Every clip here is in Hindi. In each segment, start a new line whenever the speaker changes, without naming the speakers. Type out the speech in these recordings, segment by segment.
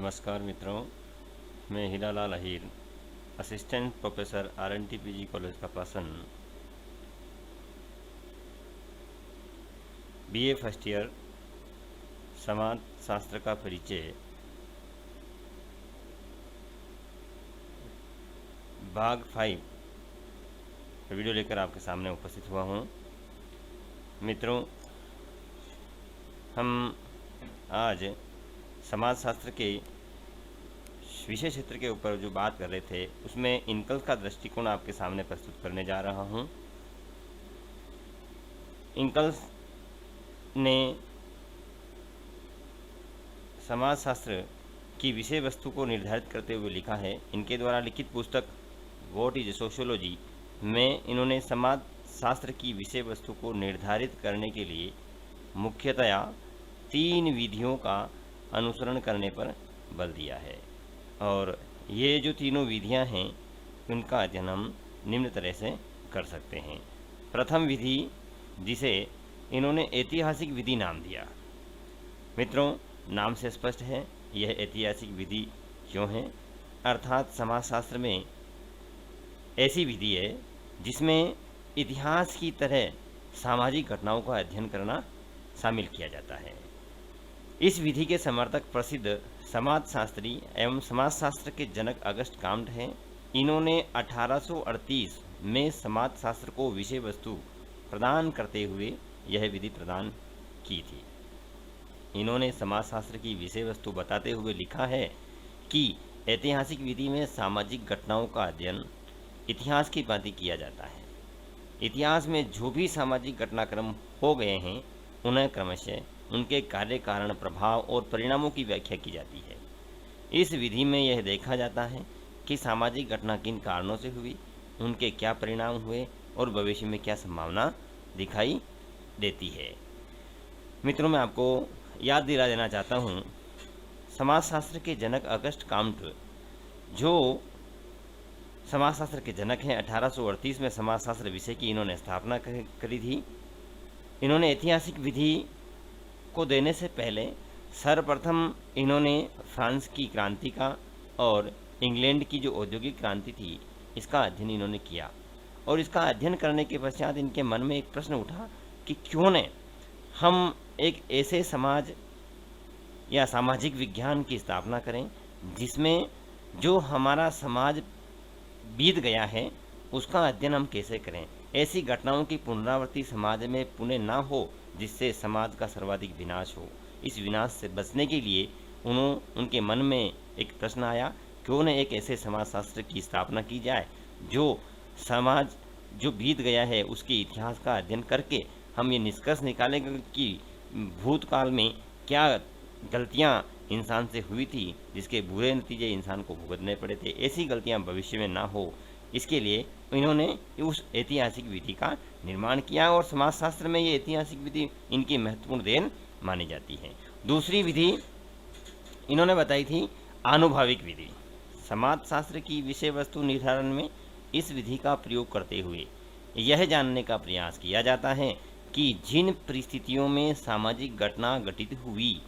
नमस्कार मित्रों, मैं Hiralal Ahir, assistant professor RNTPG college का पर्सन, BA फर्स्ट ईयर, समाज शास्त्र का परिचय, भाग 5 वीडियो लेकर आपके सामने उपस्थित हुआ हूँ। मित्रों, हम आज समाज शास्त्र के विषय क्षेत्र के ऊपर जो बात कर रहे थे उसमें इनकल्स का दृष्टिकोण आपके सामने प्रस्तुत करने जा रहा हूं। इनकल्स ने समाज शास्त्र की विषय वस्तु को निर्धारित करते हुए लिखा है। इनके द्वारा लिखित पुस्तक व्हाट इज सोशियोलॉजी में इन्होंने समाज शास्त्र की विषय वस्तु को निर्धारित करने के लिए मुख्यतया 3 विधियों का अनुसरण करने पर बल दिया है, और ये जो तीनों विधियां हैं उनका अध्ययन हम निम्न तरह से कर सकते हैं। प्रथम विधि, जिसे इन्होंने ऐतिहासिक विधि नाम दिया। मित्रों, नाम से स्पष्ट है यह ऐतिहासिक विधि क्यों है, अर्थात समाजशास्त्र में ऐसी विधि है जिसमें इतिहास की तरह सामाजिक घटनाओं का अध्ययन करना शामिल किया जाता है। इस विधि के समर्थक प्रसिद्ध समाजशास्त्री एवं समाजशास्त्र के जनक अगस्ट काम्ट हैं। इन्होंने 1838 में समाजशास्त्र को विषय वस्तु प्रदान करते हुए यह विधि प्रदान की थी। इन्होंने समाजशास्त्र की विषय वस्तु बताते हुए लिखा है कि ऐतिहासिक विधि में सामाजिक घटनाओं का अध्ययन इतिहास की भांति किया जाता है। इतिहास में जो भी सामाजिक घटनाक्रम हो गए हैं उन्हें क्रमशः उनके कार्य, कारण, प्रभाव और परिणामों की व्याख्या की जाती है। इस विधि में यह देखा जाता है कि सामाजिक घटना किन कारणों से हुई, उनके क्या परिणाम हुए और भविष्य में क्या संभावना दिखाई देती है। मित्रों, मैं आपको याद दिला देना चाहता हूँ, समाजशास्त्र के जनक अगस्ट काम्ट जो समाजशास्त्र के जनक हैं, 1838 में समाजशास्त्र विषय की इन्होंने स्थापना करी थी। इन्होंने ऐतिहासिक विधि को देने से पहले सर्वप्रथम इन्होंने फ्रांस की क्रांति का और इंग्लैंड की जो औद्योगिक क्रांति थी इसका अध्ययन इन्होंने किया, और इसका अध्ययन करने के पश्चात इनके मन में एक प्रश्न उठा कि क्यों न हम एक ऐसे समाज या सामाजिक विज्ञान की स्थापना करें जिसमें जो हमारा समाज बीत गया है उसका अध्ययन हम कैसे करें, ऐसी घटनाओं की पुनरावृत्ति समाज में पुनः ना हो जिससे समाज का सर्वाधिक विनाश हो। इस विनाश से बचने के लिए उनके मन में एक प्रश्न आया, क्यों न एक ऐसे समाजशास्त्र की स्थापना की जाए जो समाज जो बीत गया है उसके इतिहास का अध्ययन करके हम ये निष्कर्ष निकालेंगे कि भूतकाल में क्या गलतियां इंसान से हुई थी जिसके बुरे नतीजे इंसान को भुगतने पड़े थे, ऐसी गलतियां भविष्य में ना हो। इसके लिए इन्होंने उस ऐतिहासिक विधि का निर्माण किया, और समाजशास्त्र में ये ऐतिहासिक विधि इनकी महत्वपूर्ण देन मानी जाती है। दूसरी विधि इन्होंने बताई थी आनुभाविक विधि। समाजशास्त्र की विषय वस्तु निर्धारण में इस विधि का प्रयोग करते हुए यह जानने का प्रयास किया जाता है कि जिन परिस्थितियों में सामाजिक घटना घटित हुई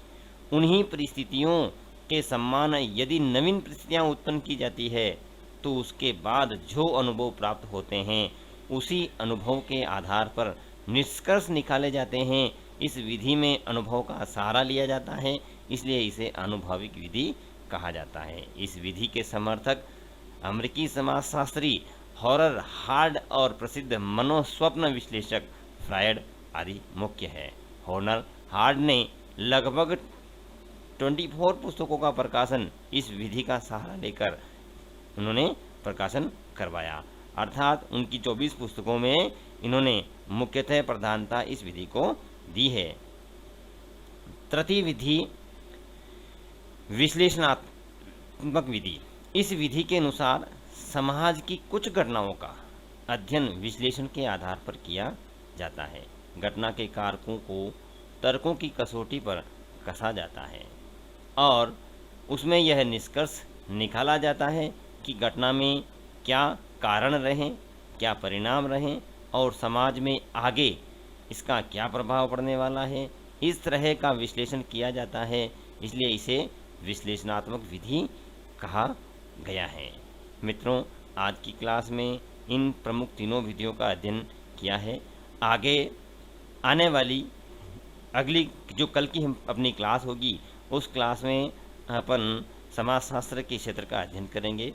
उन्हीं परिस्थितियों के समान यदि नवीन परिस्थितियां उत्पन्न की जाती है तो उसके बाद जो अनुभव प्राप्त होते हैं उसी अनुभव के आधार पर निष्कर्ष निकाले जाते हैं। इस विधि में अनुभव का सहारा लिया जाता है, इसलिए इसे आनुभाविक विधि कहा जाता है। इस विधि के समर्थक अमेरिकी समाजशास्त्री हॉरर हार्ड और प्रसिद्ध मनोस्वप्न विश्लेषक फ्रायड आदि मुख्य है। हॉरर हार्ड ने लगभग 24 पुस्तकों का प्रकाशन इस विधि का सहारा लेकर उन्होंने प्रकाशन करवाया, अर्थात उनकी 24 पुस्तकों में इन्होंने मुख्यतः प्रधानता इस विधि को दी है। तृतीय विधि विश्लेषणात्मक विधि। इस विधि के अनुसार समाज की कुछ घटनाओं का अध्ययन विश्लेषण के आधार पर किया जाता है। घटना के कारकों को तर्कों की कसौटी पर कसा जाता है और उसमें यह निष्कर्ष निकाला जाता है कि घटना में क्या कारण रहें, क्या परिणाम रहें और समाज में आगे इसका क्या प्रभाव पड़ने वाला है। इस तरह का विश्लेषण किया जाता है, इसलिए इसे विश्लेषणात्मक विधि कहा गया है। मित्रों, आज की क्लास में इन प्रमुख तीनों विधियों का अध्ययन किया है। आगे आने वाली अगली जो कल की हम अपनी क्लास होगी, उस क्लास में अपन समाजशास्त्र के क्षेत्र का अध्ययन करेंगे।